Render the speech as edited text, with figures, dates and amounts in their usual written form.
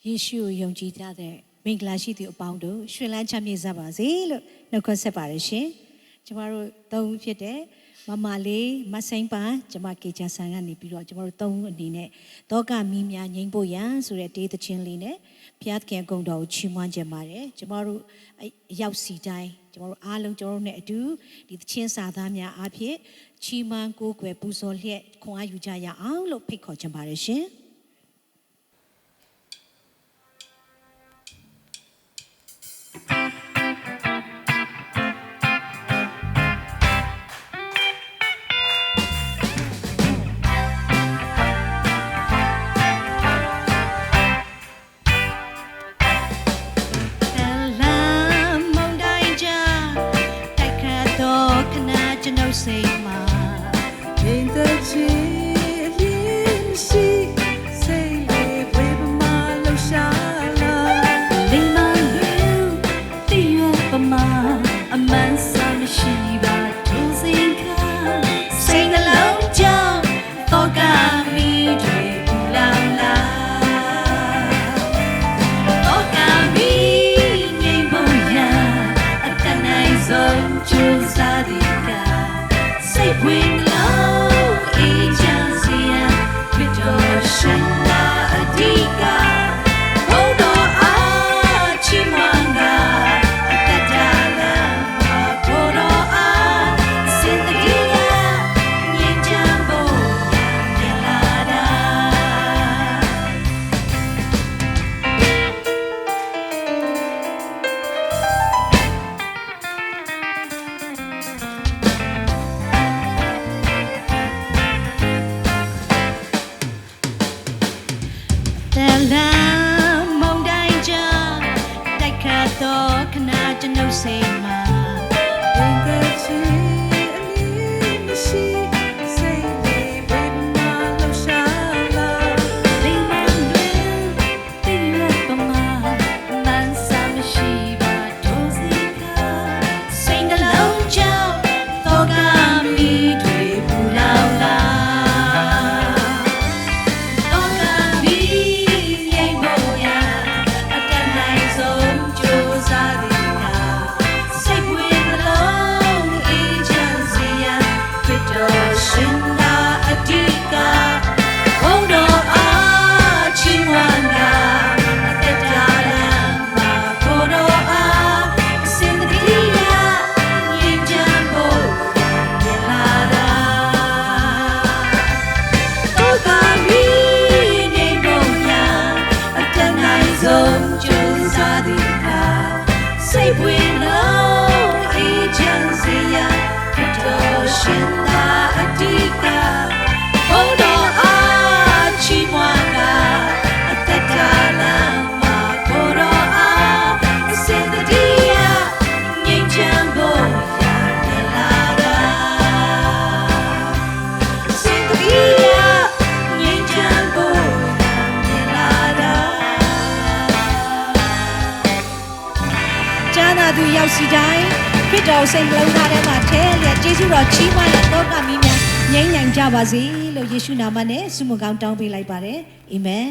ယေရှုကိုယုံကြည်ကြတဲ့မင်္ဂလာရှိသူအပေါင်းတို့ရှင်လန်းချမ်းမြေ့ကြပါစေလို့နှုတ်ခွန်းဆက်ပါရရှင်ကျမတို့သုံးဖြစ်တဲ့မမလေးမစိမ်းပန်းကျမကေချာဆန်ကနေပြီးတော့ကျမတို့သုံးအနေနဲ့တောကမီးများငိမ့်ဖို့ရန်ဆိုတဲ့ဒေသချင်းလေးနဲ့ဘုရားသခင်ဂုဏ်တော်ကိုချီးမွမ်းကြပါတယ်ကျမတို့ရောက်စီတိုင်းကျမတို့အားလုံးကျမတို့နဲ့အတူဒီသချင်းစာသားများအားဖြင့်ချီးမွမ်းကိုးကွယ်ပူဇော်လျက်ခွန်အားယူကြရအောင်လို့ဖိတ်ခေါ်ချင်ပါတယ်ရှင်စိတ်မှာရင်တချီအရင်ရှိစိတ်လေးဝေးပမာလှရှာလာလိမ္မာလူတည်ရပမာအမှန်စမရှိပါသူစိတ်ခါစိတ်နှလုံးကြောင့်တော့ကမီတွေပူလောင်လာတော့ကမီငိမ့်ဖို့ရအတန်နိုင်ဆုံးကျူးစားသည်When love is here, with your shinda adiga, hold on, chimanga, tatala, poro sindiya, ninjambo, yelada. Say my when the tree and she say when my love shala they man up my man sam shiva tozika sing the long job toga mi dwe pulao la toga mi yai boya atan nai som jo sa di Shinda adika, hold on, chimanga, tetala, poro sindiya, ninjambo, yelada. Togami neboya, atanai zom juzadika, say bueno, agency ya, Shinda adika, hold on, chimanga, tetala, poro sindiya, ninjambo, yelada. Sindiya, ninjambo, yelada. Jana du yau si dai. ဖြစ်တော်စိတ်လုံးသားထဲမှာထဲလျက်ကျေးဇူးတော်ချီးမွမ်းတဲ့တောကမီးများငြိမ်းချမ်းကြပါစေလို့ယေရှုနာမနဲ့ဆုမွန်ကောင်းတောင်းပေးလိုက်ပါတယ်အာမင်